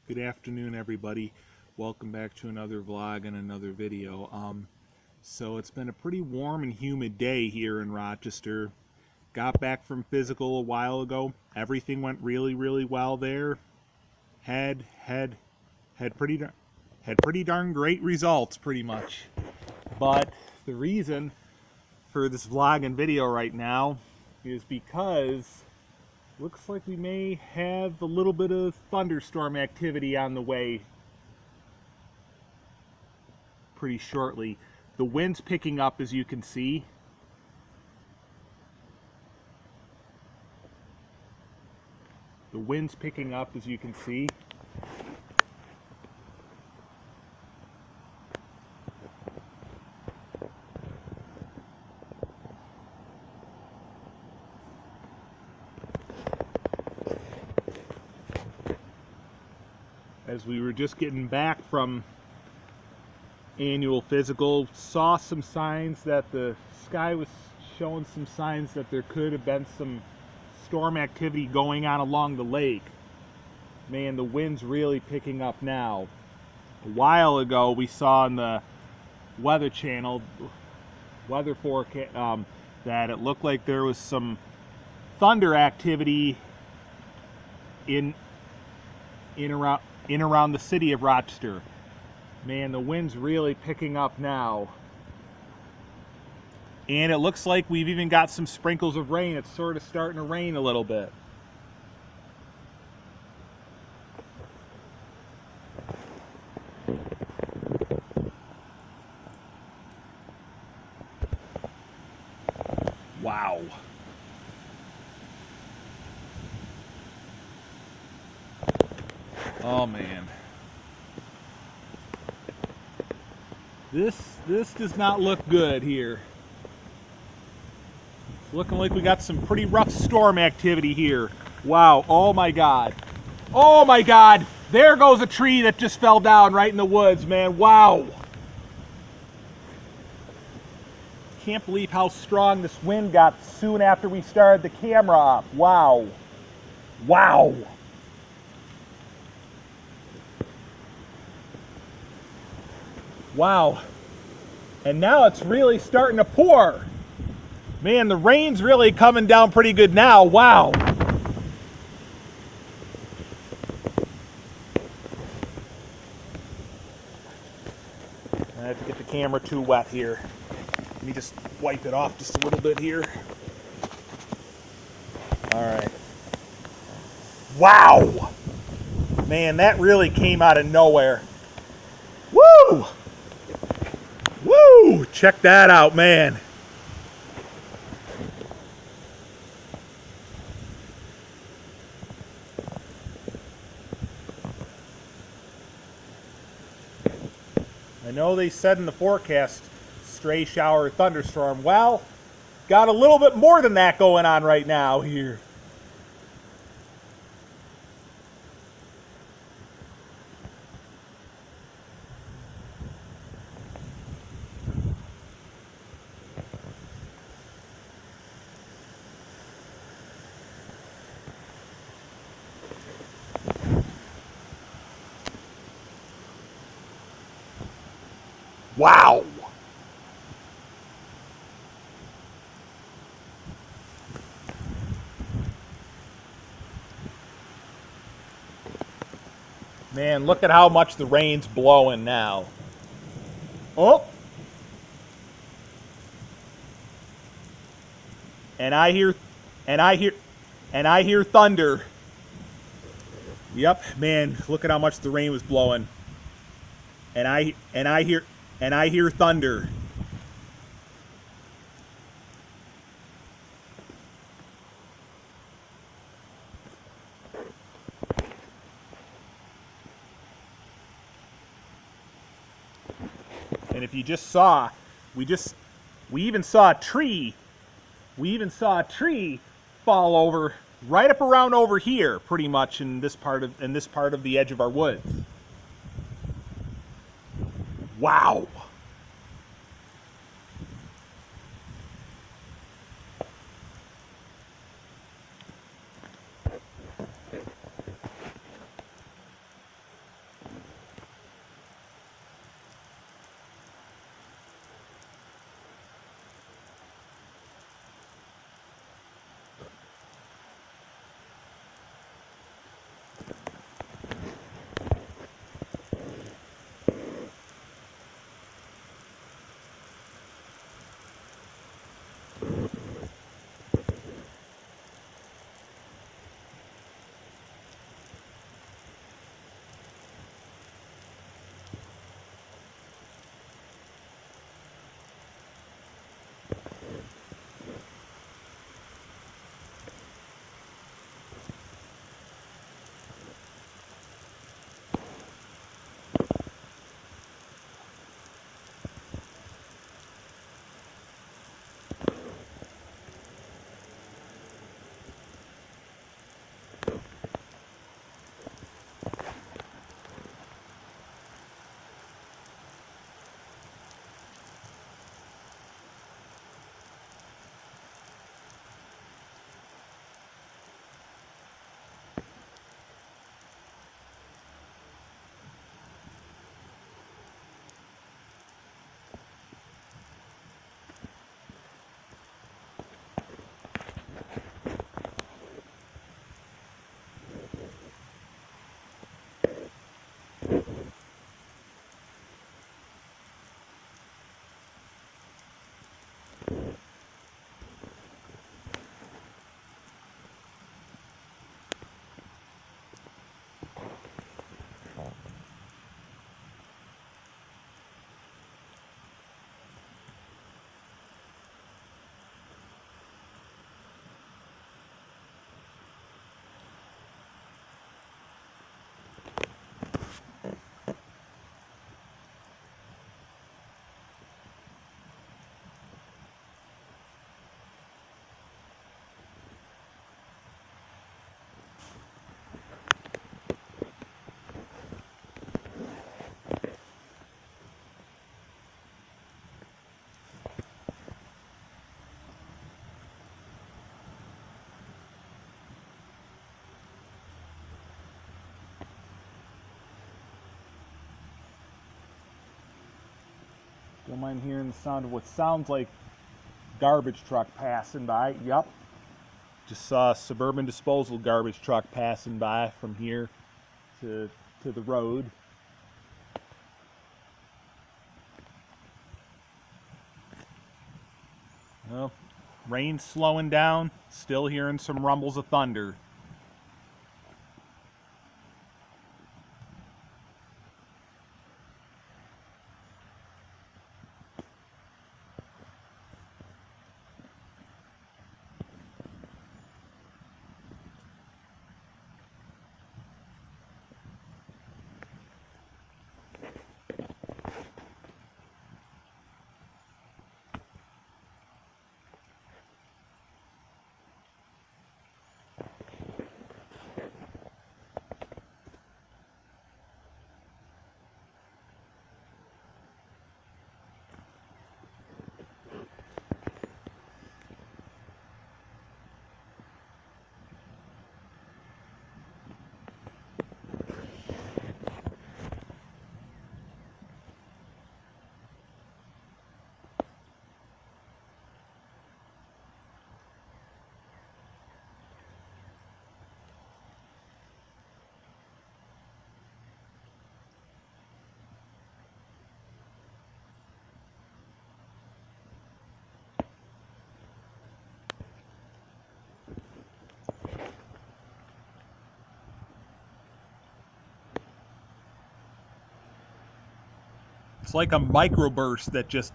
Good afternoon, everybody. Welcome back to another vlog and another video. So it's been a pretty warm and humid day here in Rochester. Got back from physical a while ago. Everything went really well there. Had pretty darn great results, pretty much. But the reason for this vlog and video right now is because looks like we may have a little bit of thunderstorm activity on the way pretty shortly. The wind's picking up, as you can see. The wind's picking up, as you can see. As we were just getting back from annual physical, saw some signs that the sky was showing some signs that there could have been some storm activity going on along the lake. Man, the wind's really picking up now. A while ago we saw on the Weather Channel weather forecast that it looked like there was some thunder activity in around the city of Rochester. Man, the wind's really picking up now. And it looks like we've even got some sprinkles of rain. It's sort of starting to rain a little bit. Wow. Oh man. This does not look good here. It's looking like we got some pretty rough storm activity here. Wow, oh my God. Oh my God, there goes a tree that just fell down right in the woods, man, wow. Can't believe how strong this wind got soon after we started the camera up, wow. Wow. Wow. And now it's really starting to pour. Man, the rain's really coming down pretty good now. Wow. I have to get the camera too wet here. Let me just wipe it off just a little bit here. All right. Wow. Man, that really came out of nowhere. Woo! Woo! Check that out, man. I know they said in the forecast, stray shower thunderstorm. Well, got a little bit more than that going on right now here. Wow. Man, look at how much the rain's blowing now. Oh. And I hear thunder. Yep, man, look at how much the rain was blowing. And I hear thunder. And if you just saw, we even saw a tree. We even saw a tree fall over right up around over here, pretty much in this part of the edge of our woods. Wow. Don't mind hearing the sound of what sounds like garbage truck passing by. Yep. Just saw a suburban disposal garbage truck passing by from here to the road. Well, rain's slowing down. Still hearing some rumbles of thunder. It's like a microburst that just...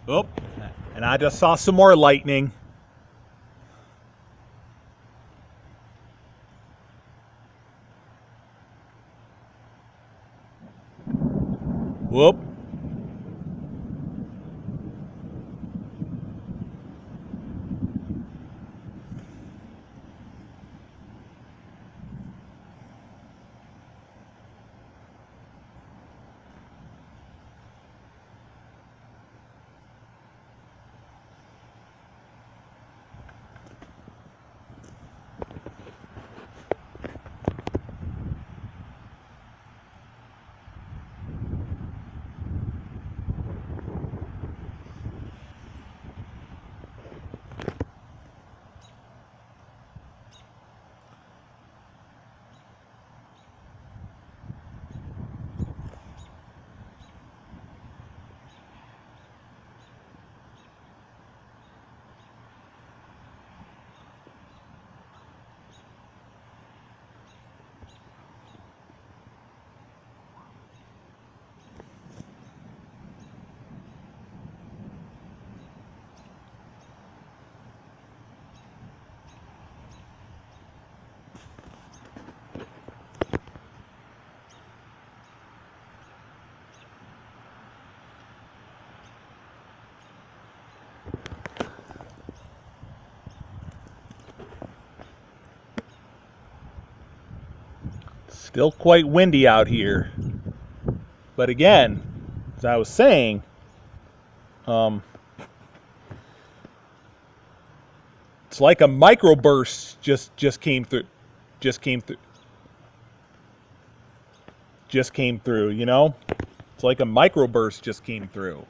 Oh, and I just saw some more lightning. Whoop. Still quite windy out here. But again, as I was saying, it's like a microburst just came through. Just came through, you know? It's like a microburst just came through.